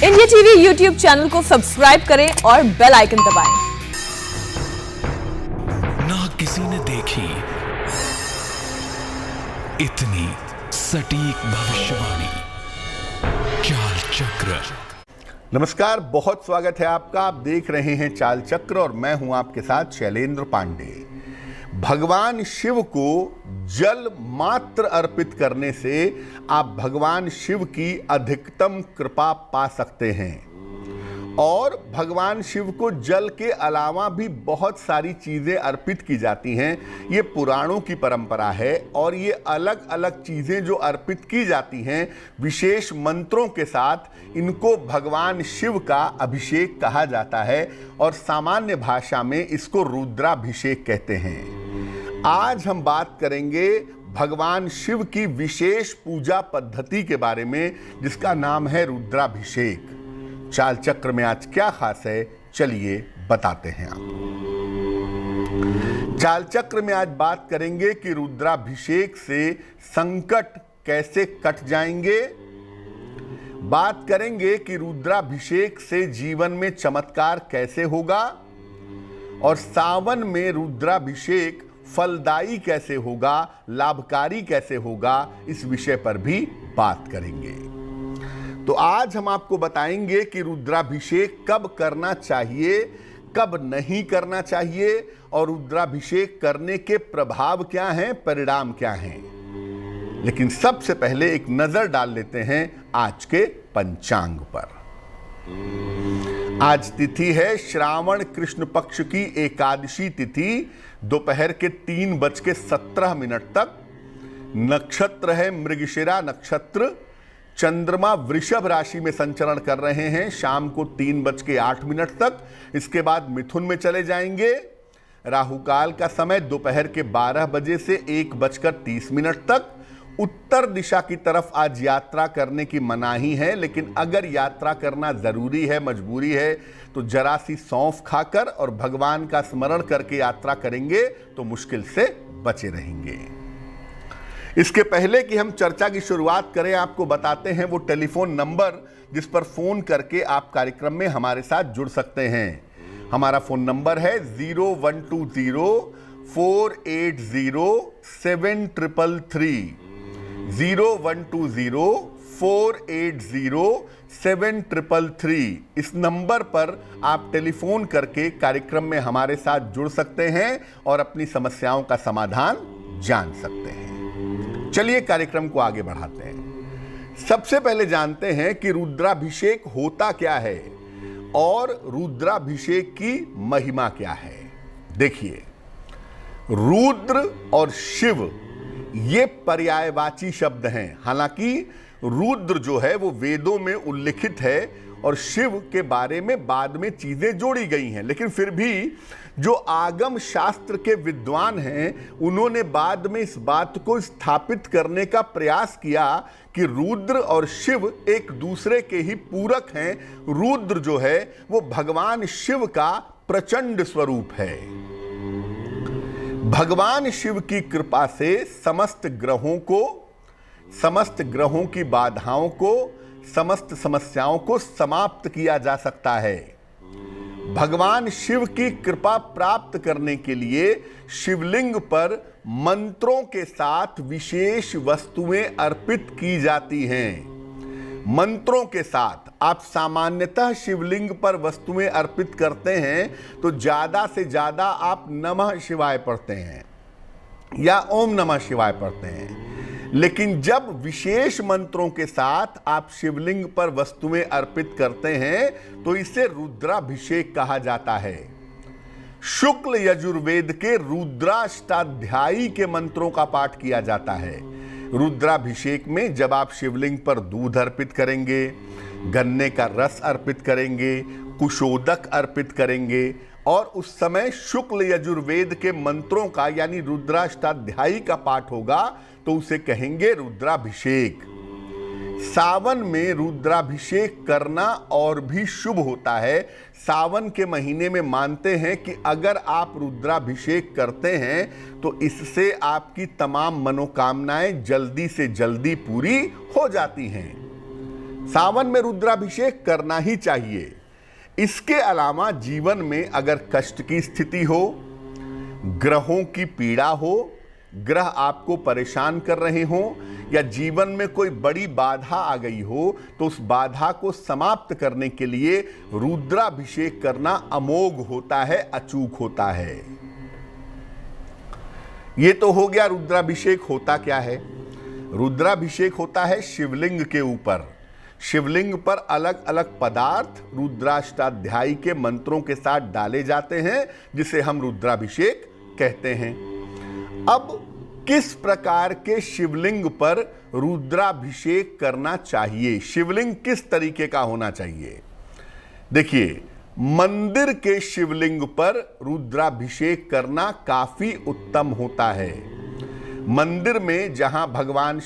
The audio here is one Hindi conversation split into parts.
इंडिया टीवी यूट्यूब चैनल को सब्सक्राइब करें और बेल आइकन दबाएं। ना किसी ने देखी इतनी सटीक भविष्यवाणी। चाल चक्र। नमस्कार, बहुत स्वागत है आपका। आप देख रहे हैं चाल चक्र और मैं हूं आपके साथ शैलेंद्र पांडे। भगवान शिव को जल मात्र अर्पित करने से आप भगवान शिव की अधिकतम कृपा पा सकते हैं। और भगवान शिव को जल के अलावा भी बहुत सारी चीज़ें अर्पित की जाती हैं। ये पुराणों की परंपरा है और ये अलग अलग चीज़ें जो अर्पित की जाती हैं विशेष मंत्रों के साथ, इनको भगवान शिव का अभिषेक कहा जाता है और सामान्य भाषा में इसको रुद्राभिषेक कहते हैं। आज हम बात करेंगे भगवान शिव की विशेष पूजा पद्धति के बारे में, जिसका नाम है रुद्राभिषेक। चाल चक्र में आज क्या खास है, चलिए बताते हैं आपको। चाल चक्र में आज बात करेंगे कि रुद्राभिषेक से संकट कैसे कट जाएंगे। बात करेंगे कि रुद्राभिषेक से जीवन में चमत्कार कैसे होगा और सावन में रुद्राभिषेक फलदायी कैसे होगा, लाभकारी कैसे होगा, इस विषय पर भी बात करेंगे। तो आज हम आपको बताएंगे कि रुद्राभिषेक कब करना चाहिए, कब नहीं करना चाहिए और रुद्राभिषेक करने के प्रभाव क्या हैं, परिणाम क्या हैं। लेकिन सबसे पहले एक नजर डाल लेते हैं आज के पंचांग पर। आज तिथि है श्रावण कृष्ण पक्ष की एकादशी तिथि, दोपहर के 3:17 तक। नक्षत्र है मृगशिरा नक्षत्र। चंद्रमा वृषभ राशि में संचरण कर रहे हैं शाम को 3:08 तक। इसके बाद मिथुन में चले जाएंगे। राहुकाल का समय दोपहर के 12 बजे से 1:30 तक। उत्तर दिशा की तरफ आज यात्रा करने की मनाही है, लेकिन अगर यात्रा करना जरूरी है, मजबूरी है, तो जरा सी सौंफ खाकर और भगवान का स्मरण करके यात्रा करेंगे तो मुश्किल से बचे रहेंगे। इसके पहले कि हम चर्चा की शुरुआत करें, आपको बताते हैं वो टेलीफोन नंबर जिस पर फोन करके आप कार्यक्रम में हमारे साथ जुड़ सकते हैं। हमारा फोन नंबर है 0120-480-7333। 0120-480-7333। इस नंबर पर आप टेलीफोन करके कार्यक्रम में हमारे साथ जुड़ सकते हैं और अपनी समस्याओं का समाधान जान सकते हैं। चलिए कार्यक्रम को आगे बढ़ाते हैं। सबसे पहले जानते हैं कि रुद्राभिषेक होता क्या है और रुद्राभिषेक की महिमा क्या है। देखिए, रुद्र और शिव ये पर्यायवाची शब्द हैं। हालांकि रुद्र जो है वो वेदों में उल्लिखित है और शिव के बारे में बाद में चीजें जोड़ी गई हैं, लेकिन फिर भी जो आगम शास्त्र के विद्वान हैं उन्होंने बाद में इस बात को स्थापित करने का प्रयास किया कि रुद्र और शिव एक दूसरे के ही पूरक हैं। रुद्र जो है वो भगवान शिव का प्रचंड स्वरूप है। भगवान शिव की कृपा से समस्त ग्रहों की बाधाओं को, समस्त समस्याओं को समाप्त किया जा सकता है। भगवान शिव की कृपा प्राप्त करने के लिए शिवलिंग पर मंत्रों के साथ विशेष वस्तुएं अर्पित की जाती हैं। मंत्रों के साथ आप सामान्यतः शिवलिंग पर वस्तुएं अर्पित करते हैं तो ज्यादा से ज्यादा आप नमः शिवाय पढ़ते हैं या ओम नमः शिवाय पढ़ते हैं। लेकिन जब विशेष मंत्रों के साथ आप शिवलिंग पर वस्तुएं अर्पित करते हैं तो इसे रुद्राभिषेक कहा जाता है। शुक्ल यजुर्वेद के रुद्राष्टाध्यायी के मंत्रों का पाठ किया जाता है। रुद्राभिषेक में जब आप शिवलिंग पर दूध अर्पित करेंगे, गन्ने का रस अर्पित करेंगे, कुशोदक अर्पित करेंगे और उस समय शुक्ल यजुर्वेद के मंत्रों का यानी रुद्राष्टाध्यायी का पाठ होगा तो उसे कहेंगे रुद्राभिषेक। सावन में रुद्राभिषेक करना और भी शुभ होता है। सावन के महीने में मानते हैं कि अगर आप रुद्राभिषेक करते हैं तो इससे आपकी तमाम मनोकामनाएं जल्दी से जल्दी पूरी हो जाती हैं। सावन में रुद्राभिषेक करना ही चाहिए। इसके अलावा जीवन में अगर कष्ट की स्थिति हो, ग्रहों की पीड़ा हो, ग्रह आपको परेशान कर रहे हो, या जीवन में कोई बड़ी बाधा आ गई हो, तो उस बाधा को समाप्त करने के लिए रुद्राभिषेक करना अमोघ होता है, अचूक होता है। ये तो हो गया रुद्राभिषेक होता क्या है। रुद्राभिषेक होता है शिवलिंग के ऊपर। शिवलिंग पर अलग अलग पदार्थ रुद्राष्टाध्यायी के मंत्रों के साथ डाले जाते हैं, जिसे हम रुद्राभिषेक कहते हैं। अब किस प्रकार के शिवलिंग पर रुद्राभिषेक करना चाहिए, शिवलिंग किस तरीके का होना चाहिए? देखिए, मंदिर के शिवलिंग पर रुद्राभिषेक करना काफी उत्तम होता है। मंदिर में जहां भगवान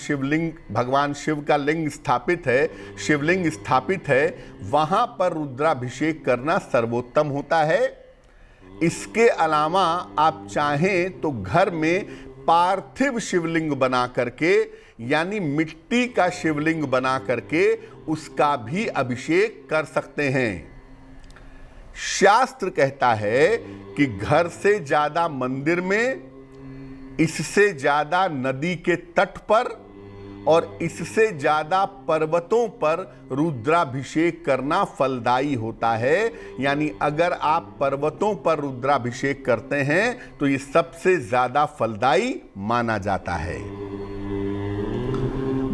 शिव का लिंग स्थापित है, शिवलिंग स्थापित है, वहां पर रुद्राभिषेक करना सर्वोत्तम होता है। इसके अलावा आप चाहें तो घर में पार्थिव शिवलिंग बना करके, यानी मिट्टी का शिवलिंग बना करके उसका भी अभिषेक कर सकते हैं। शास्त्र कहता है कि घर से ज्यादा मंदिर में, इससे ज्यादा नदी के तट पर और इससे ज्यादा पर्वतों पर रुद्राभिषेक करना फलदायी होता है। यानी अगर आप पर्वतों पर रुद्राभिषेक करते हैं तो ये सबसे ज्यादा फलदायी माना जाता है।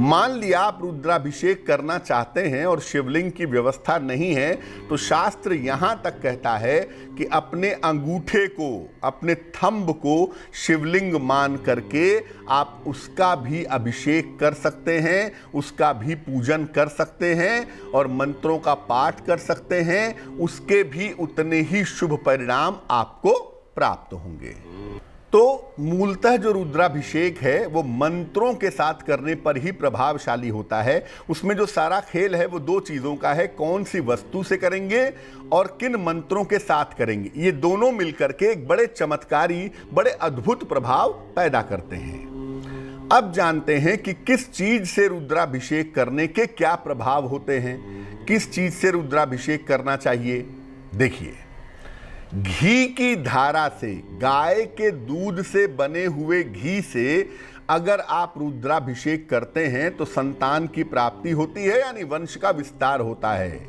मान लिया आप रुद्राभिषेक करना चाहते हैं और शिवलिंग की व्यवस्था नहीं है, तो शास्त्र यहां तक कहता है कि अपने अंगूठे को, अपने थंब को शिवलिंग मान करके आप उसका भी अभिषेक कर सकते हैं, उसका भी पूजन कर सकते हैं और मंत्रों का पाठ कर सकते हैं। उसके भी उतने ही शुभ परिणाम आपको प्राप्त होंगे। तो मूलतः जो रुद्राभिषेक है वो मंत्रों के साथ करने पर ही प्रभावशाली होता है। उसमें जो सारा खेल है वो दो चीजों का है, कौन सी वस्तु से करेंगे और किन मंत्रों के साथ करेंगे। ये दोनों मिलकर के एक बड़े चमत्कारी, बड़े अद्भुत प्रभाव पैदा करते हैं। अब जानते हैं कि किस चीज से रुद्राभिषेक करने के क्या प्रभाव होते हैं, किस चीज से रुद्राभिषेक करना चाहिए। देखिए, घी की धारा से, गाय के दूध से बने हुए घी से अगर आप रुद्राभिषेक करते हैं तो संतान की प्राप्ति होती है, यानी वंश का विस्तार होता है।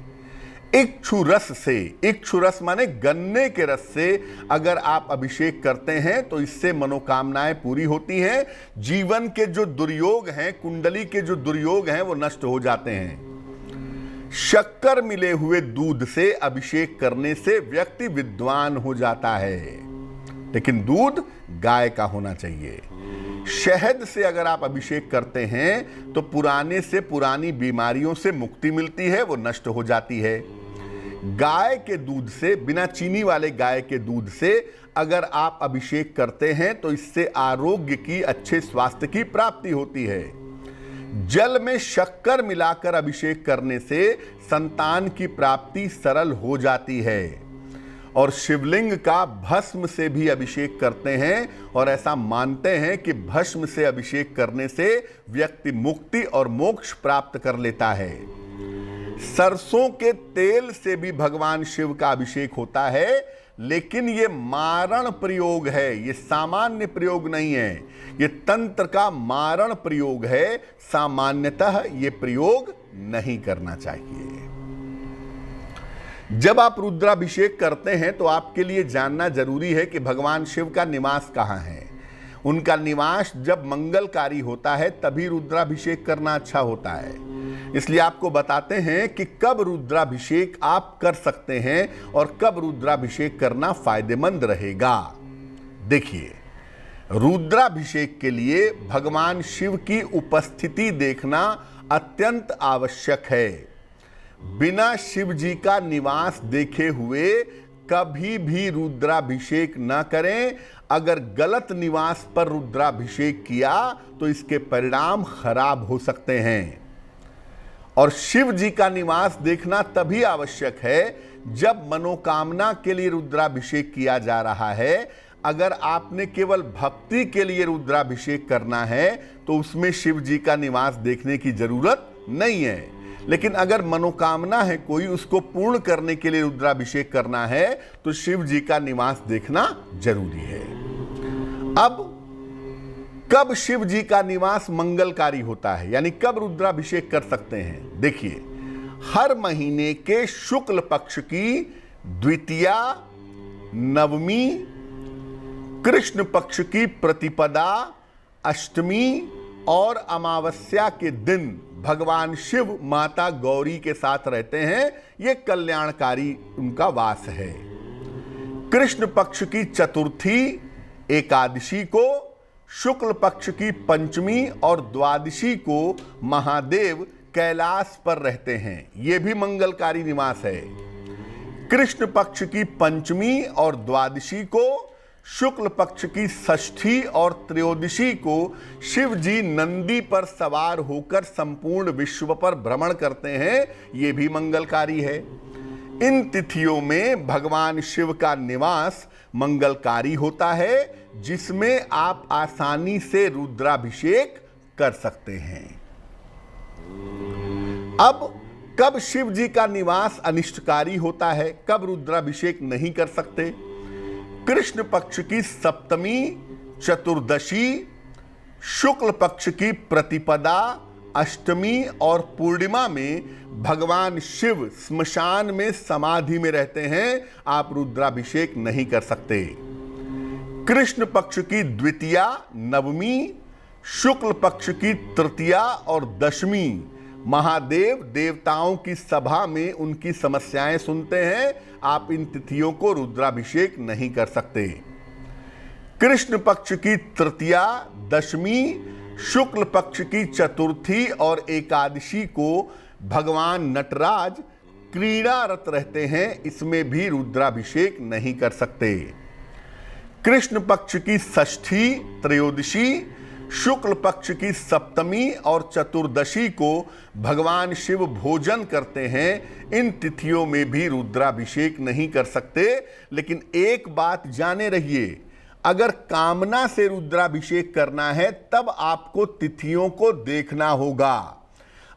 इक्षु रस से, इक्षु रस माने गन्ने के रस से अगर आप अभिषेक करते हैं तो इससे मनोकामनाएं पूरी होती हैं। जीवन के जो दुर्योग हैं, कुंडली के जो दुर्योग हैं वो नष्ट हो जाते हैं। शक्कर मिले हुए दूध से अभिषेक करने से व्यक्ति विद्वान हो जाता है, लेकिन दूध गाय का होना चाहिए। शहद से अगर आप अभिषेक करते हैं तो पुराने से पुरानी बीमारियों से मुक्ति मिलती है, वो नष्ट हो जाती है। गाय के दूध से, बिना चीनी वाले गाय के दूध से अगर आप अभिषेक करते हैं तो इससे आरोग्य की, अच्छे स्वास्थ्य की प्राप्ति होती है। जल में शक्कर मिलाकर अभिषेक करने से संतान की प्राप्ति सरल हो जाती है। और शिवलिंग का भस्म से भी अभिषेक करते हैं और ऐसा मानते हैं कि भस्म से अभिषेक करने से व्यक्ति मुक्ति और मोक्ष प्राप्त कर लेता है। सरसों के तेल से भी भगवान शिव का अभिषेक होता है, लेकिन ये मारण प्रयोग है, ये सामान्य प्रयोग नहीं है, ये तंत्र का मारण प्रयोग है। सामान्यतः ये प्रयोग नहीं करना चाहिए। जब आप रुद्राभिषेक करते हैं तो आपके लिए जानना जरूरी है कि भगवान शिव का निवास कहाँ है। उनका निवास जब मंगलकारी होता है तभी रुद्राभिषेक करना अच्छा होता है। इसलिए आपको बताते हैं कि कब रुद्राभिषेक आप कर सकते हैं और कब रुद्राभिषेक करना फायदेमंद रहेगा। देखिए, रुद्राभिषेक के लिए भगवान शिव की उपस्थिति देखना अत्यंत आवश्यक है। बिना शिव जी का निवास देखे हुए कभी भी रुद्राभिषेक न करें। अगर गलत निवास पर रुद्राभिषेक किया तो इसके परिणाम खराब हो सकते हैं। और शिव जी का निवास देखना तभी आवश्यक है जब मनोकामना के लिए रुद्राभिषेक किया जा रहा है। अगर आपने केवल भक्ति के लिए रुद्राभिषेक करना है तो उसमें शिव जी का निवास देखने की जरूरत नहीं है। लेकिन अगर मनोकामना है कोई, उसको पूर्ण करने के लिए रुद्राभिषेक करना है, तो शिव जी का निवास देखना जरूरी है। अब कब शिव जी का निवास मंगलकारी होता है, यानी कब रुद्राभिषेक कर सकते हैं? देखिए, हर महीने के शुक्ल पक्ष की द्वितीया, नवमी, कृष्ण पक्ष की प्रतिपदा, अष्टमी और अमावस्या के दिन भगवान शिव माता गौरी के साथ रहते हैं। यह कल्याणकारी उनका वास है। कृष्ण पक्ष की चतुर्थी, एकादशी को, शुक्ल पक्ष की पंचमी और द्वादशी को महादेव कैलाश पर रहते हैं। यह भी मंगलकारी निवास है। कृष्ण पक्ष की पंचमी और द्वादशी को, शुक्ल पक्ष की षष्ठी और त्रयोदशी को शिव जी नंदी पर सवार होकर संपूर्ण विश्व पर भ्रमण करते हैं। यह भी मंगलकारी है। इन तिथियों में भगवान शिव का निवास मंगलकारी होता है, जिसमें आप आसानी से रुद्राभिषेक कर सकते हैं। अब कब शिव जी का निवास अनिष्टकारी होता है, कब रुद्राभिषेक नहीं कर सकते? कृष्ण पक्ष की सप्तमी, चतुर्दशी, शुक्ल पक्ष की प्रतिपदा, अष्टमी और पूर्णिमा में भगवान शिव स्मशान में समाधि में रहते हैं। आप रुद्राभिषेक नहीं कर सकते। कृष्ण पक्ष की द्वितीया, नवमी, शुक्ल पक्ष की तृतीया और दशमी महादेव देवताओं की सभा में उनकी समस्याएं सुनते हैं। आप इन तिथियों को रुद्राभिषेक नहीं कर सकते। कृष्ण पक्ष की तृतीया, दशमी, शुक्ल पक्ष की चतुर्थी और एकादशी को भगवान नटराज क्रीड़ारत रहते हैं। इसमें भी रुद्राभिषेक नहीं कर सकते। कृष्ण पक्ष की षष्ठी, त्रयोदशी, शुक्ल पक्ष की सप्तमी और चतुर्दशी को भगवान शिव भोजन करते हैं। इन तिथियों में भी रुद्राभिषेक नहीं कर सकते। लेकिन एक बात जाने रहिए, अगर कामना से रुद्राभिषेक करना है तब आपको तिथियों को देखना होगा।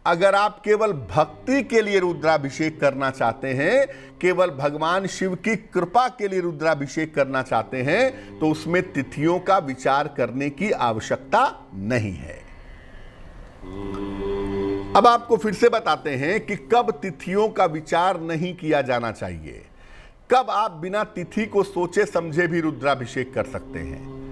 अगर आप केवल भक्ति के लिए रुद्राभिषेक करना चाहते हैं, केवल भगवान शिव की कृपा के लिए रुद्राभिषेक करना चाहते हैं, तो उसमें तिथियों का विचार करने की आवश्यकता नहीं है। अब आपको फिर से बताते हैं कि कब तिथियों का विचार नहीं किया जाना चाहिए, कब आप बिना तिथि को सोचे समझे भी रुद्राभिषेक कर सकते हैं।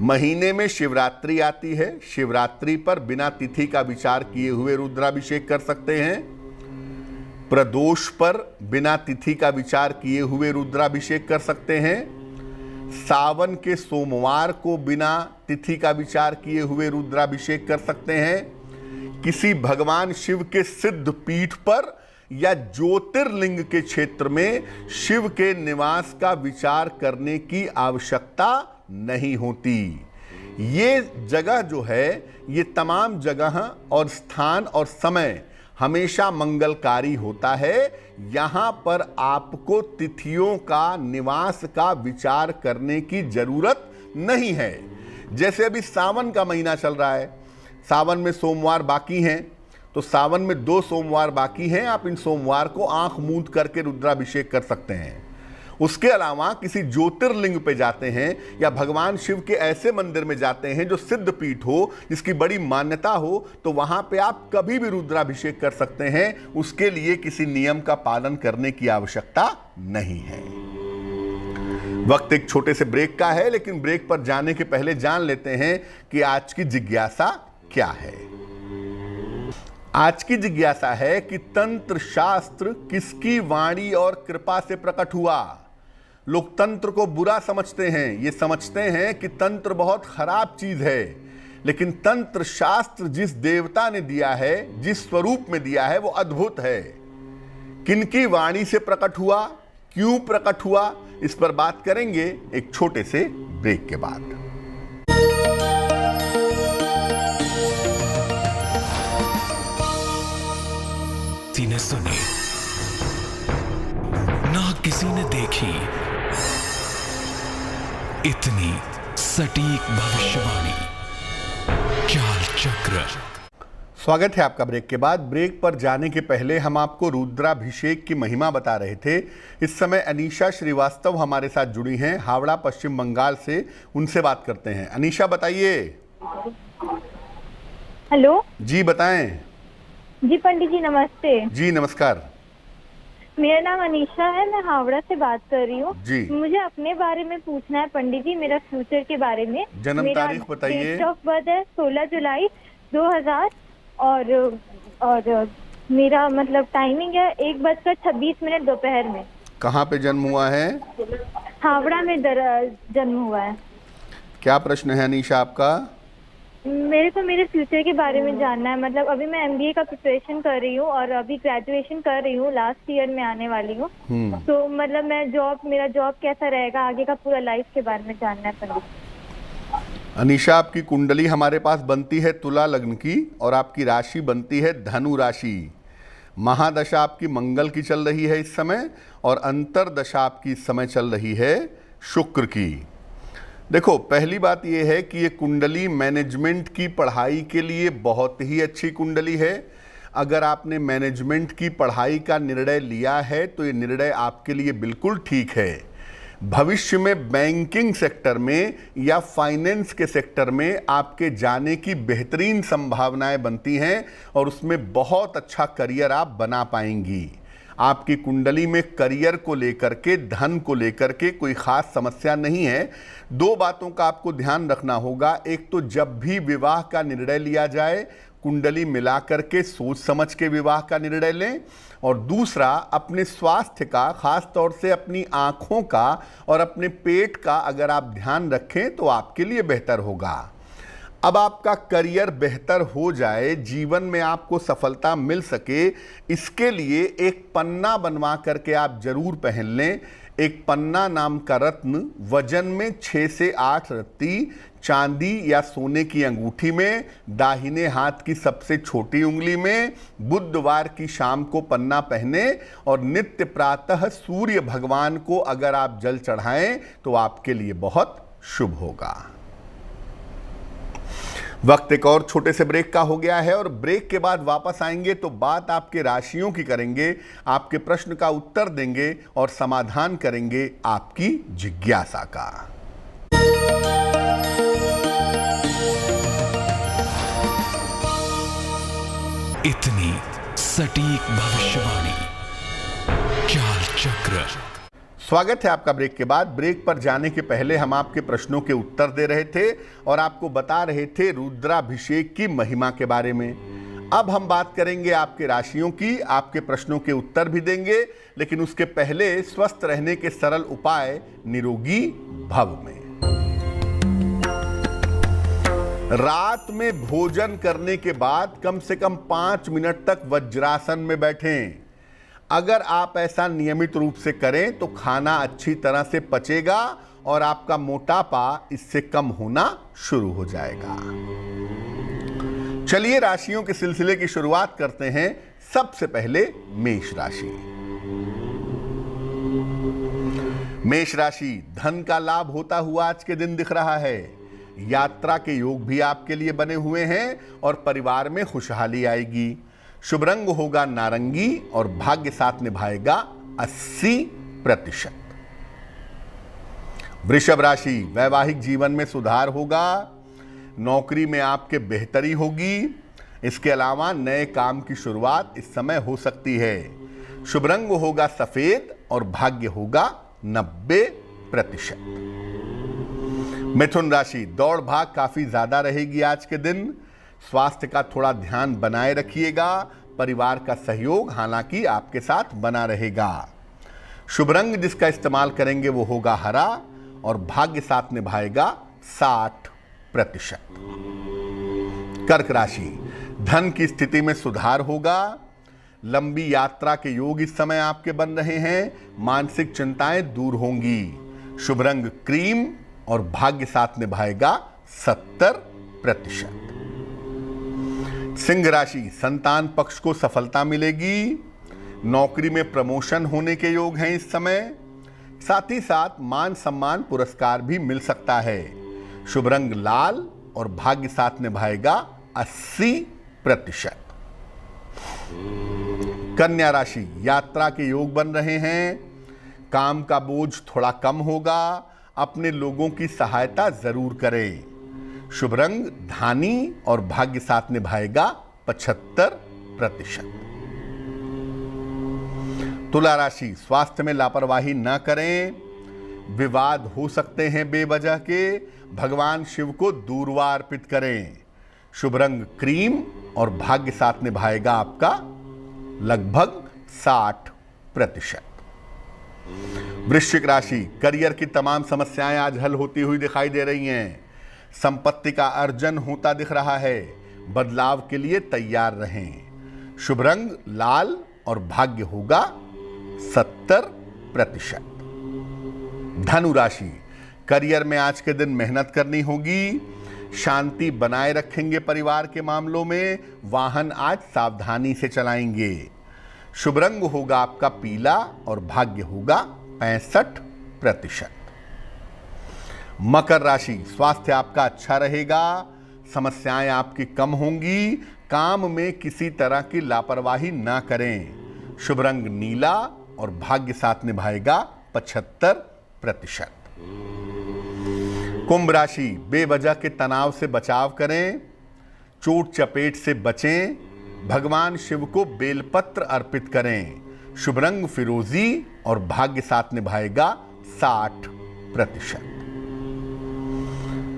महीने में शिवरात्रि आती है। शिवरात्रि पर बिना तिथि का विचार किए हुए रुद्राभिषेक कर सकते हैं। प्रदोष पर बिना तिथि का विचार किए हुए रुद्राभिषेक कर सकते हैं। सावन के सोमवार को बिना तिथि का विचार किए हुए रुद्राभिषेक कर सकते हैं। किसी भगवान शिव के सिद्ध पीठ पर या ज्योतिर्लिंग के क्षेत्र में शिव के निवास का विचार करने की आवश्यकता नहीं होती। ये जगह जो है, ये तमाम जगह और स्थान और समय हमेशा मंगलकारी होता है। यहाँ पर आपको तिथियों का, निवास का विचार करने की जरूरत नहीं है। जैसे अभी सावन का महीना चल रहा है, सावन में सोमवार बाकी हैं, तो सावन में 2 सोमवार बाकी हैं। आप इन सोमवार को आंख मूंद करके रुद्राभिषेक कर सकते हैं। उसके अलावा किसी ज्योतिर्लिंग पे जाते हैं या भगवान शिव के ऐसे मंदिर में जाते हैं जो सिद्ध पीठ हो, जिसकी बड़ी मान्यता हो, तो वहां पे आप कभी भी रुद्राभिषेक कर सकते हैं। उसके लिए किसी नियम का पालन करने की आवश्यकता नहीं है। वक्त एक छोटे से ब्रेक का है, लेकिन ब्रेक पर जाने के पहले जान लेते हैं कि आज की जिज्ञासा क्या है। आज की जिज्ञासा है कि तंत्र शास्त्र किसकी वाणी और कृपा से प्रकट हुआ। लोग तंत्र को बुरा समझते हैं, ये समझते हैं कि तंत्र बहुत खराब चीज है, लेकिन तंत्र शास्त्र जिस देवता ने दिया है, जिस स्वरूप में दिया है, वो अद्भुत है। किनकी वाणी से प्रकट हुआ, क्यों प्रकट हुआ, इस पर बात करेंगे एक छोटे से ब्रेक के बाद। किसी ने सुनी, ना किसी ने देखी इतनी सटीक भविष्यवाणी। चाल चक्र। स्वागत है आपका ब्रेक के बाद। ब्रेक पर जाने के पहले हम आपको रुद्राभिषेक की महिमा बता रहे थे। इस समय अनीशा श्रीवास्तव हमारे साथ जुड़ी हैं हावड़ा पश्चिम बंगाल से। उनसे बात करते हैं। अनीशा बताइए। हेलो जी बताएं। जी पंडित जी नमस्ते। जी नमस्कार। मेरा नाम अनीशा है, मैं हावड़ा से बात कर रही हूँ। जी। मुझे अपने बारे में पूछना है पंडित जी, मेरा फ्यूचर के बारे में। जन्म मेरा तारीख बताइए। डेट ऑफ बर्थ है 16 जुलाई 2000 और मेरा मतलब टाइमिंग है 1:26 दोपहर में। कहाँ पे जन्म हुआ है? हावड़ा में जन्म हुआ है। क्या प्रश्न है अनीशा आपका? मेरे को मेरे फ्यूचर के बारे में जानना है। मतलब अभी मैं MBA का प्रिपरेशन कर रही हूँ और अभी ग्रेजुएशन कर रही हूँ, लास्ट ईयर में आने वाली हूँ। तो मतलब मेरा जॉब कैसा रहेगा, आगे का पूरा लाइफ के बारे में जानना है पंडित। अनीशा आपकी कुंडली हमारे पास बनती है तुला लग्न की और आपकी राशि बनती है धनु राशि। महादशा आपकी मंगल की चल रही है इस समय और अंतरदशा आपकी इस समय चल रही है शुक्र की। देखो, पहली बात यह है कि ये कुंडली मैनेजमेंट की पढ़ाई के लिए बहुत ही अच्छी कुंडली है। अगर आपने मैनेजमेंट की पढ़ाई का निर्णय लिया है तो ये निर्णय आपके लिए बिल्कुल ठीक है। भविष्य में बैंकिंग सेक्टर में या फाइनेंस के सेक्टर में आपके जाने की बेहतरीन संभावनाएं बनती हैं और उसमें बहुत अच्छा करियर आप बना पाएंगी। आपकी कुंडली में करियर को लेकर के, धन को लेकर के कोई खास समस्या नहीं है। दो बातों का आपको ध्यान रखना होगा। एक तो जब भी विवाह का निर्णय लिया जाए कुंडली मिला करके सोच समझ के विवाह का निर्णय लें, और दूसरा अपने स्वास्थ्य का, खास तौर से अपनी आँखों का और अपने पेट का अगर आप ध्यान रखें तो आपके लिए बेहतर होगा। अब आपका करियर बेहतर हो जाए, जीवन में आपको सफलता मिल सके, इसके लिए एक पन्ना बनवा करके आप जरूर पहन लें। एक पन्ना नाम का रत्न वजन में 6 से 8 रत्ती चांदी या सोने की अंगूठी में, दाहिने हाथ की सबसे छोटी उंगली में, बुधवार की शाम को पन्ना पहने और नित्य प्रातः सूर्य भगवान को अगर आप जल चढ़ाएं तो आपके लिए बहुत शुभ होगा। वक्त एक और छोटे से ब्रेक का हो गया है और ब्रेक के बाद वापस आएंगे तो बात आपके राशियों की करेंगे, आपके प्रश्न का उत्तर देंगे और समाधान करेंगे आपकी जिज्ञासा का। इतनी सटीक भविष्यवाणी, चाल चक्र। स्वागत है आपका ब्रेक के बाद। ब्रेक पर जाने के पहले हम आपके प्रश्नों के उत्तर दे रहे थे और आपको बता रहे थे रुद्राभिषेक की महिमा के बारे में। अब हम बात करेंगे आपके राशियों की, आपके प्रश्नों के उत्तर भी देंगे, लेकिन उसके पहले स्वस्थ रहने के सरल उपाय निरोगी भव में। रात में भोजन करने के बाद कम से कम 5 मिनट तक वज्रासन में बैठें। अगर आप ऐसा नियमित रूप से करें तो खाना अच्छी तरह से पचेगा और आपका मोटापा इससे कम होना शुरू हो जाएगा। चलिए राशियों के सिलसिले की शुरुआत करते हैं। सबसे पहले मेष राशि। मेष राशि, धन का लाभ होता हुआ आज के दिन दिख रहा है। यात्रा के योग भी आपके लिए बने हुए हैं और परिवार में खुशहाली आएगी। शुभ रंग होगा नारंगी और भाग्य साथ निभाएगा 80%। वृषभ राशि, वैवाहिक जीवन में सुधार होगा। नौकरी में आपके बेहतरी होगी। इसके अलावा नए काम की शुरुआत इस समय हो सकती है। शुभ रंग होगा सफेद और भाग्य होगा 90%। मिथुन राशि, दौड़ भाग काफी ज्यादा रहेगी आज के दिन। स्वास्थ्य का थोड़ा ध्यान बनाए रखिएगा। परिवार का सहयोग हालांकि आपके साथ बना रहेगा। शुभ रंग जिसका इस्तेमाल करेंगे वो होगा हरा और भाग्य साथ निभाएगा 60%। कर्क राशि, धन की स्थिति में सुधार होगा। लंबी यात्रा के योग इस समय आपके बन रहे हैं। मानसिक चिंताएं दूर होंगी। शुभ रंग क्रीम और भाग्य साथ निभाएगा 70%। सिंह राशि, संतान पक्ष को सफलता मिलेगी। नौकरी में प्रमोशन होने के योग हैं इस समय। साथ ही साथ मान सम्मान पुरस्कार भी मिल सकता है। शुभ रंग लाल और भाग्य साथ निभाएगा कन्या राशि, यात्रा के योग बन रहे हैं, काम का बोझ थोड़ा कम होगा, अपने लोगों की सहायता जरूर करें। शुभ रंग धानी और भाग्य साथ निभाएगा 75%। तुला राशि, स्वास्थ्य में लापरवाही न करें, विवाद हो सकते हैं बेवजह के, भगवान शिव को दूर्वा अर्पित करें। शुभ रंग क्रीम और भाग्य साथ निभाएगा आपका लगभग 60%। वृश्चिक राशि, करियर की तमाम समस्याएं आज हल होती हुई दिखाई दे रही हैं, संपत्ति का अर्जन होता दिख रहा है, बदलाव के लिए तैयार रहें। शुभ रंग लाल और भाग्य होगा 70%। धनु राशि, करियर में आज के दिन मेहनत करनी होगी, शांति बनाए रखेंगे परिवार के मामलों में, वाहन आज सावधानी से चलाएंगे। शुभ रंग होगा आपका पीला और भाग्य होगा 65%। मकर राशि, स्वास्थ्य आपका अच्छा रहेगा, समस्याएं आपकी कम होंगी, काम में किसी तरह की लापरवाही ना करें। शुभ रंग नीला और भाग्य साथ निभाएगा 75%। कुंभ राशि, बेवजह के तनाव से बचाव करें, चोट चपेट से बचें, भगवान शिव को बेलपत्र अर्पित करें। शुभ रंग फिरोजी और भाग्य साथ निभाएगा 60%।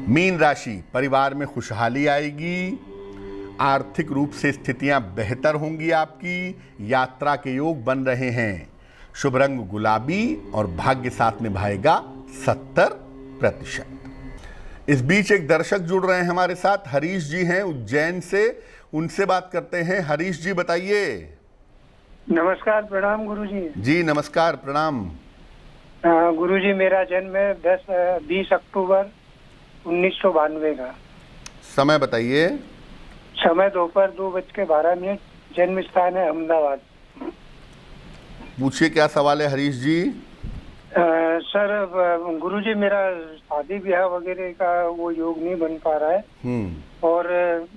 मीन राशि, परिवार में खुशहाली आएगी, आर्थिक रूप से स्थितियां बेहतर होंगी आपकी, यात्रा के योग बन रहे हैं। शुभ रंग गुलाबी और भाग्य साथ निभाएगा 70%। इस बीच एक दर्शक जुड़ रहे हैं हमारे साथ, हरीश जी हैं उज्जैन से, उनसे बात करते हैं। हरीश जी बताइए। नमस्कार, प्रणाम गुरुजी। जी नमस्कार, प्रणाम। गुरुजी, मेरा जन्म है 20 अक्टूबर 1992 का। समय बताइए। समय दोपहर 2:12, जन्म स्थान है अहमदाबाद। पूछिए क्या सवाल है हरीश जी। सर गुरुजी, मेरा शादी ब्याह वगैरह का वो योग नहीं बन पा रहा है, और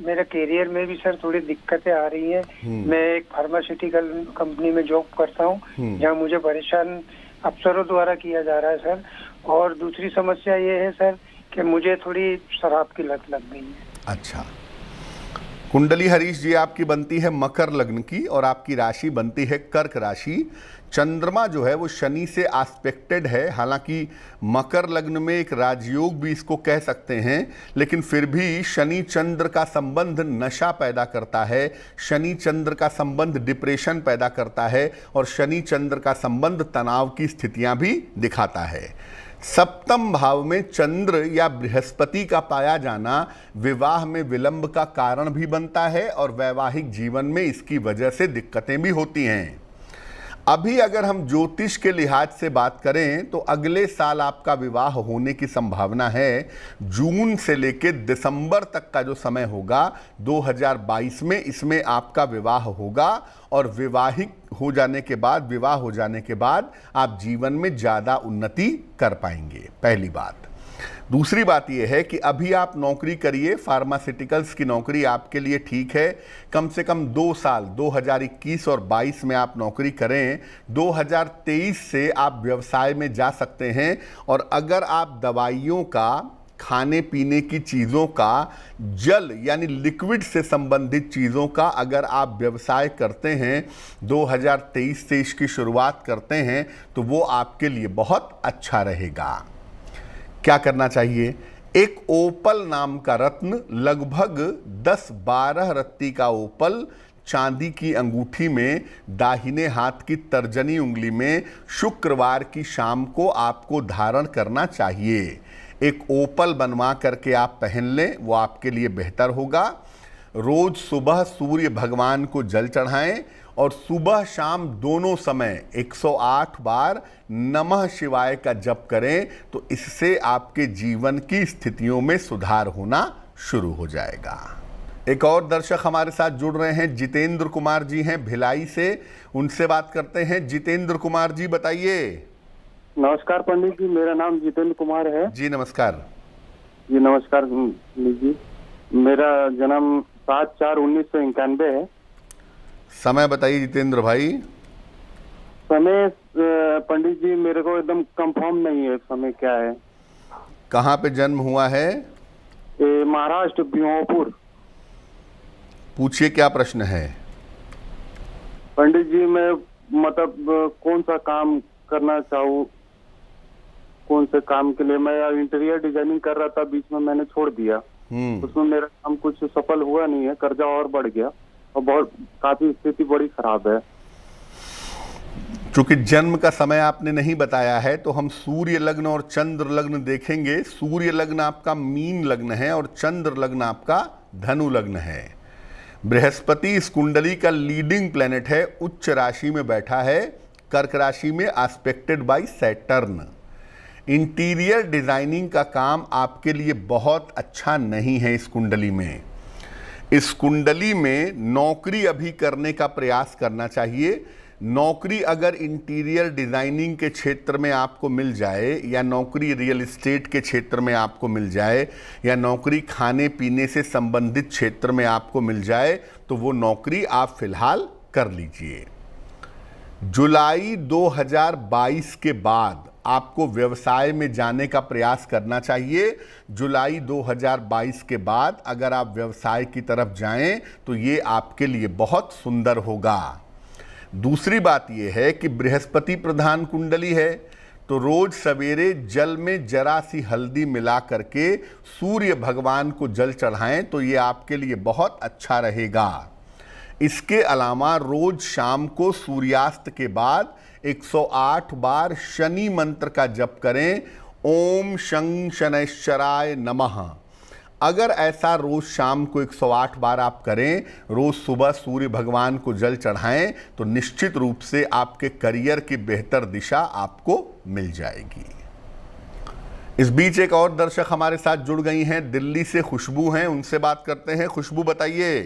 मेरे करियर में भी सर थोड़ी दिक्कतें आ रही हैं। मैं एक फार्मास्यूटिकल कंपनी में जॉब करता हूँ, जहाँ मुझे परेशान अफसरों द्वारा किया जा रहा है सर। और दूसरी समस्या ये है सर कि मुझे थोड़ी शराब की लत लग गई है। अच्छा, कुंडली हरीश जी आपकी बनती है मकर लग्न की और आपकी राशि बनती है कर्क राशि। चंद्रमा जो है वो शनि से आस्पेक्टेड है, हालांकि मकर लग्न में एक राजयोग भी इसको कह सकते हैं, लेकिन फिर भी शनि चंद्र का संबंध नशा पैदा करता है, शनि चंद्र का संबंध डिप्रेशन पैदा करता है, और शनि चंद्र का संबंध तनाव की स्थितियां भी दिखाता है। सप्तम भाव में चंद्र या बृहस्पति का पाया जाना विवाह में विलंब का कारण भी बनता है, और वैवाहिक जीवन में इसकी वजह से दिक्कतें भी होती हैं। अभी अगर हम ज्योतिष के लिहाज से बात करें तो अगले साल आपका विवाह होने की संभावना है। जून से लेकर दिसंबर तक का जो समय होगा 2022 में, इसमें आपका विवाह होगा, और विवाहिक हो जाने के बाद, विवाह हो जाने के बाद आप जीवन में ज़्यादा उन्नति कर पाएंगे, पहली बात। दूसरी बात यह है कि अभी आप नौकरी करिए, फार्मास्यूटिकल्स की नौकरी आपके लिए ठीक है। कम से कम 2 साल 2021 और 22 में आप नौकरी करें। 2023 से आप व्यवसाय में जा सकते हैं, और अगर आप दवाइयों का, खाने पीने की चीज़ों का, जल यानी लिक्विड से संबंधित चीज़ों का अगर आप व्यवसाय करते हैं, 2023 से इसकी शुरुआत करते हैं, तो वो आपके लिए बहुत अच्छा रहेगा। क्या करना चाहिए? एक ओपल नाम का रत्न, लगभग 10-12 रत्ती का ओपल चांदी की अंगूठी में दाहिने हाथ की तर्जनी उंगली में शुक्रवार की शाम को आपको धारण करना चाहिए। एक ओपल बनवा करके आप पहन लें, वो आपके लिए बेहतर होगा। रोज सुबह सूर्य भगवान को जल चढ़ाएं, और सुबह शाम दोनों समय 108 बार नमः शिवाय का जप करें, तो इससे आपके जीवन की स्थितियों में सुधार होना शुरू हो जाएगा। एक और दर्शक हमारे साथ जुड़ रहे हैं, जितेंद्र कुमार जी हैं भिलाई से, उनसे बात करते हैं। जितेंद्र कुमार जी बताइए। नमस्कार पंडित जी, मेरा नाम जितेंद्र कुमार है। जी नमस्कार। जी नमस्कार पंडित जी। मेरा जन्म 7/4/1991 है। समय बताइए जितेंद्र भाई। समय पंडित जी मेरे को एकदम कंफर्म नहीं है समय क्या है। कहाँ पे जन्म हुआ है? ये महाराष्ट्र बिहोपुर। पूछिए क्या प्रश्न है। पंडित जी मैं मतलब कौन सा काम करना चाहूँ, कौन से काम के लिए। मैं इंटीरियर डिजाइनिंग कर रहा था, बीच में मैंने छोड़ दिया। उसमें मेरा काम कुछ सफल हुआ नहीं है, कर्जा और बढ़ गया और बहुत काफी स्थिति बड़ी खराब है। चूंकि जन्म का समय आपने नहीं बताया है तो हम सूर्य लग्न और चंद्र लग्न देखेंगे। सूर्य लग्न आपका मीन लग्न है और चंद्र लग्न आपका धनु लग्न है। बृहस्पति इस कुंडली का लीडिंग प्लेनेट है, उच्च राशि में बैठा है, कर्क राशि में expected by Saturn. Interior designing का काम आपके लिए बहुत अच्छा नहीं है। इस कुंडली में नौकरी अभी करने का प्रयास करना चाहिए। नौकरी अगर इंटीरियर डिजाइनिंग के क्षेत्र में आपको मिल जाए, या नौकरी रियल एस्टेट के क्षेत्र में आपको मिल जाए, या नौकरी खाने पीने से संबंधित क्षेत्र में आपको मिल जाए, तो वो नौकरी आप फिलहाल कर लीजिए। जुलाई 2022 के बाद आपको व्यवसाय में जाने का प्रयास करना चाहिए। जुलाई 2022 के बाद अगर आप व्यवसाय की तरफ जाएं तो ये आपके लिए बहुत सुंदर होगा। दूसरी बात यह है कि बृहस्पति प्रधान कुंडली है, तो रोज सवेरे जल में जरा सी हल्दी मिला करके सूर्य भगवान को जल चढ़ाएं तो ये आपके लिए बहुत अच्छा रहेगा। इसके अलावा रोज शाम को सूर्यास्त के बाद 108 बार शनि मंत्र का जप करें, ओम शं शनैश्चराय नमः। अगर ऐसा रोज शाम को 108 बार आप करें, रोज सुबह सूर्य भगवान को जल चढ़ाएं, तो निश्चित रूप से आपके करियर की बेहतर दिशा आपको मिल जाएगी। इस बीच एक और दर्शक हमारे साथ जुड़ गई हैं, दिल्ली से खुशबू हैं, उनसे बात करते हैं। खुशबू बताइए।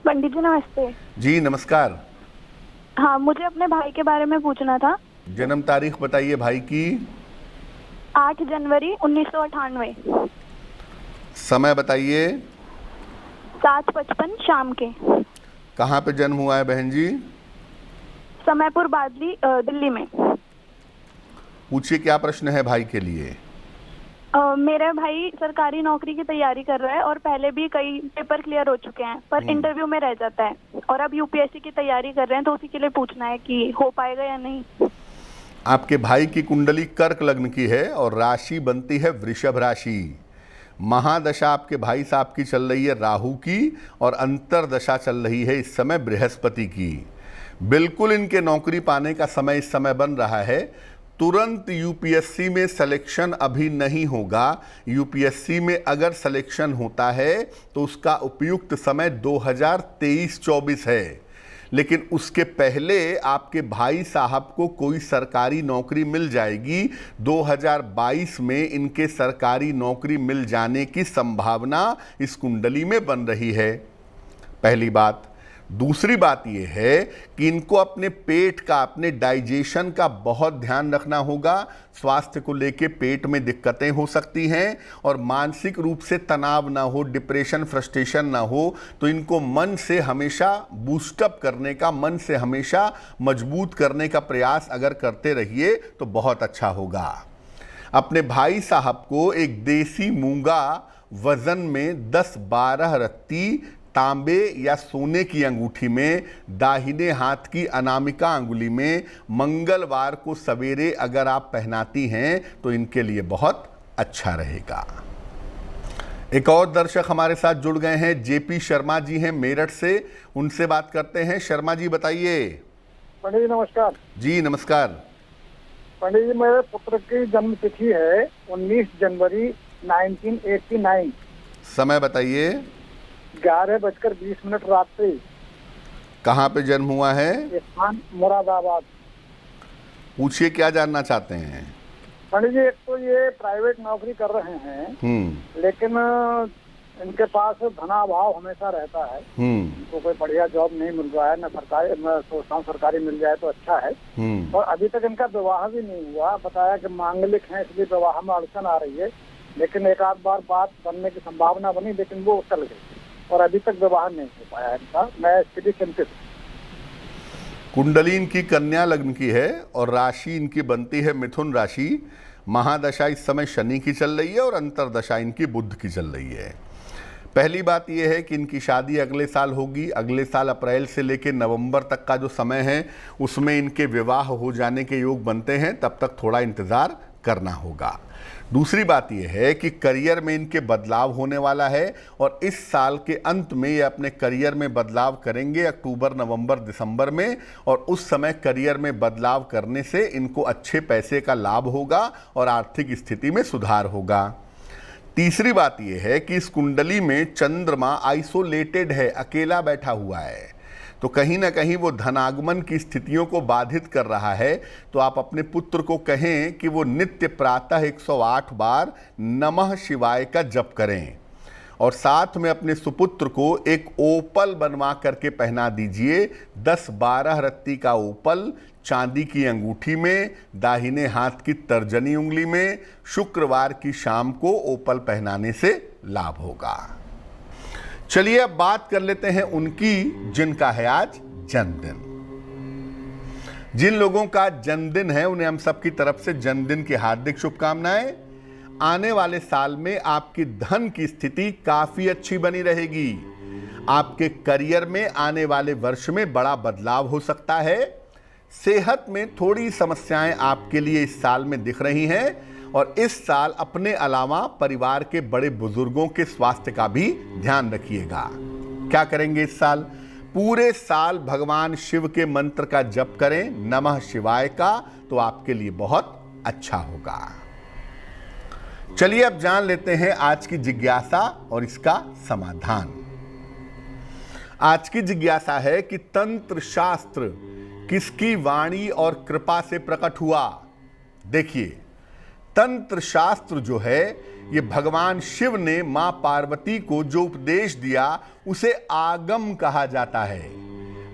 पंडित जी नमस्ते। जी नमस्कार। हाँ, मुझे अपने भाई के बारे में पूछना था। जन्म तारीख बताइए भाई की। 8 जनवरी 1998। समय बताइए। 7:55 शाम के। कहाँ पे जन्म हुआ है बहन जी? समयपुर बादली, दिल्ली में। पूछिए क्या प्रश्न है भाई के लिए। मेरा भाई सरकारी नौकरी की तैयारी कर रहा है और पहले भी कई पेपर क्लियर हो चुके हैं, पर इंटरव्यू में रह जाता है, और अब यूपीएससी की तैयारी कर रहे हैं, तो उसी के लिए पूछना है कि हो पाएगा या नहीं। आपके भाई की कुंडली कर्क लग्न की है और राशि बनती है वृषभ राशि। महादशा आपके भाई साहब की चल रही है राहु की, और अंतरदशा चल रही है इस समय बृहस्पति की। बिल्कुल इनके नौकरी पाने का समय इस समय बन रहा है। तुरंत यूपीएससी में सिलेक्शन अभी नहीं होगा। यूपीएससी में अगर सिलेक्शन होता है तो उसका उपयुक्त समय 2023-24 है, लेकिन उसके पहले आपके भाई साहब को कोई सरकारी नौकरी मिल जाएगी। 2022 में इनके सरकारी नौकरी मिल जाने की संभावना इस कुंडली में बन रही है, पहली बात। दूसरी बात यह है कि इनको अपने पेट का, अपने डाइजेशन का बहुत ध्यान रखना होगा। स्वास्थ्य को लेके पेट में दिक्कतें हो सकती हैं, और मानसिक रूप से तनाव ना हो, डिप्रेशन, फ्रस्ट्रेशन ना हो, तो इनको मन से हमेशा बूस्टअप करने का, मन से हमेशा मजबूत करने का प्रयास अगर करते रहिए तो बहुत अच्छा होगा। अपने भाई साहब को एक देसी मूंगा वजन में 10-12 रत्ती तांबे या सोने की अंगूठी में दाहिने हाथ की अनामिका अंगुली में मंगलवार को सवेरे अगर आप पहनाती हैं तो इनके लिए बहुत अच्छा रहेगा। एक और दर्शक हमारे साथ जुड़ गए हैं, जेपी शर्मा जी हैं मेरठ से, उनसे बात करते हैं। शर्मा जी बताइए। पंडित जी नमस्कार। जी नमस्कार। पंडित जी मेरे पुत्र की जन्म तिथि है 19 जनवरी 1989। समय बताइए। 11:20 रात्रि। कहाँ पे जन्म हुआ है? स्थान मुरादाबाद। पूछिए क्या जानना चाहते हैं। पंडित जी एक तो ये प्राइवेट नौकरी कर रहे हैं, लेकिन इनके पास धनाभाव हमेशा रहता है। इनको कोई बढ़िया जॉब नहीं मिल रहा है, न सरकारी, मैं सोचता हूँ सरकारी मिल जाए तो अच्छा है। और अभी तक इनका विवाह भी नहीं हुआ। बताया कि मांगलिक है इसलिए विवाह में अड़चन आ रही है, लेकिन एक आध बार बात बनने की संभावना बनी, लेकिन वो टल गई। और अभी तक विवाह नहीं हो पाया इनका। मैं स्थिति चिंतित हूँ। कुंडली इनकी कन्या लग्न की है और राशि इनकी बनती है मिथुन राशि। महादशा इस समय शनि की चल रही है और अंतरदशा इनकी बुध की चल रही है। पहली बात यह है कि इनकी शादी अगले साल होगी। अगले साल अप्रैल से लेकर नवंबर तक का जो समय है उसमें इनके विवाह हो जाने के योग बनते हैं, तब तक थोड़ा इंतज़ार करना होगा। दूसरी बात यह है कि करियर में इनके बदलाव होने वाला है और इस साल के अंत में ये अपने करियर में बदलाव करेंगे, अक्टूबर, नवंबर, दिसंबर में, और उस समय करियर में बदलाव करने से इनको अच्छे पैसे का लाभ होगा और आर्थिक स्थिति में सुधार होगा। तीसरी बात यह है कि इस कुंडली में चंद्रमा आइसोलेटेड है, अकेला बैठा हुआ है, तो कहीं ना कहीं वो धनागमन की स्थितियों को बाधित कर रहा है। तो आप अपने पुत्र को कहें कि वो नित्य प्रातः 108 बार नमः शिवाय का जप करें और साथ में अपने सुपुत्र को एक ओपल बनवा करके पहना दीजिए। 10-12 रत्ती का ओपल चांदी की अंगूठी में, दाहिने हाथ की तर्जनी उंगली में, शुक्रवार की शाम को ओपल पहनाने से लाभ होगा। चलिए अब बात कर लेते हैं उनकी जिनका है आज जन्मदिन। जिन लोगों का जन्मदिन है उन्हें हम सबकी तरफ से जन्मदिन की हार्दिक शुभकामनाएं। आने वाले साल में आपकी धन की स्थिति काफी अच्छी बनी रहेगी। आपके करियर में आने वाले वर्ष में बड़ा बदलाव हो सकता है। सेहत में थोड़ी समस्याएं आपके लिए इस साल में दिख रही हैं और इस साल अपने अलावा परिवार के बड़े बुजुर्गों के स्वास्थ्य का भी ध्यान रखिएगा। क्या करेंगे इस साल? पूरे साल भगवान शिव के मंत्र का जप करें, नमः शिवाय का, तो आपके लिए बहुत अच्छा होगा। चलिए अब जान लेते हैं आज की जिज्ञासा और इसका समाधान। आज की जिज्ञासा है कि तंत्र शास्त्र किसकी वाणी और कृपा से प्रकट हुआ? देखिए, तंत्र शास्त्र जो है ये भगवान शिव ने मां पार्वती को जो उपदेश दिया उसे आगम कहा जाता है।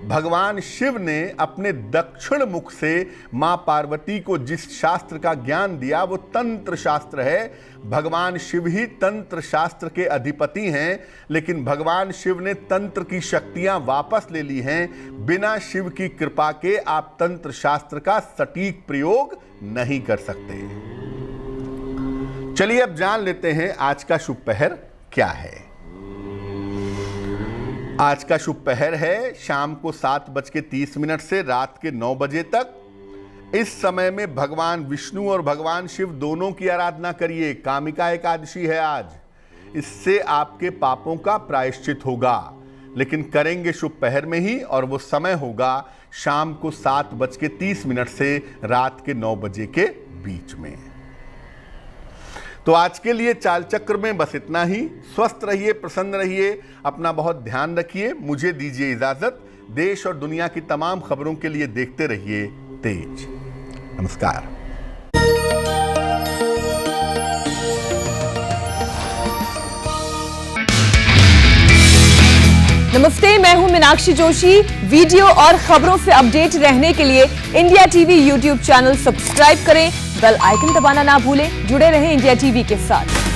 भगवान शिव ने अपने दक्षिण मुख से मां पार्वती को जिस शास्त्र का ज्ञान दिया वो तंत्र शास्त्र है। भगवान शिव ही तंत्र शास्त्र के अधिपति हैं, लेकिन भगवान शिव ने तंत्र की शक्तियां वापस ले ली हैं। बिना शिव की कृपा के आप तंत्र शास्त्र का सटीक प्रयोग नहीं कर सकते। चलिए अब जान लेते हैं आज का शुभ पहर क्या है। आज का शुभ पहर है शाम को 7:30 से रात के 9 बजे तक। इस समय में भगवान विष्णु और भगवान शिव दोनों की आराधना करिए। कामिका एकादशी है आज, इससे आपके पापों का प्रायश्चित होगा, लेकिन करेंगे शुभ पहर में ही और वो समय होगा शाम को 7:30 से रात के 9 बजे के बीच में। तो आज के लिए चाल चक्र में बस इतना ही। स्वस्थ रहिए, प्रसन्न रहिए, अपना बहुत ध्यान रखिए। मुझे दीजिए इजाजत। देश और दुनिया की तमाम खबरों के लिए देखते रहिए तेज। नमस्कार। नमस्ते, मैं हूं मीनाक्षी जोशी। वीडियो और खबरों से अपडेट रहने के लिए India TV YouTube channel subscribe करें, बेल आइकन दबाना ना भूलें। जुड़े रहें इंडिया टीवी के साथ।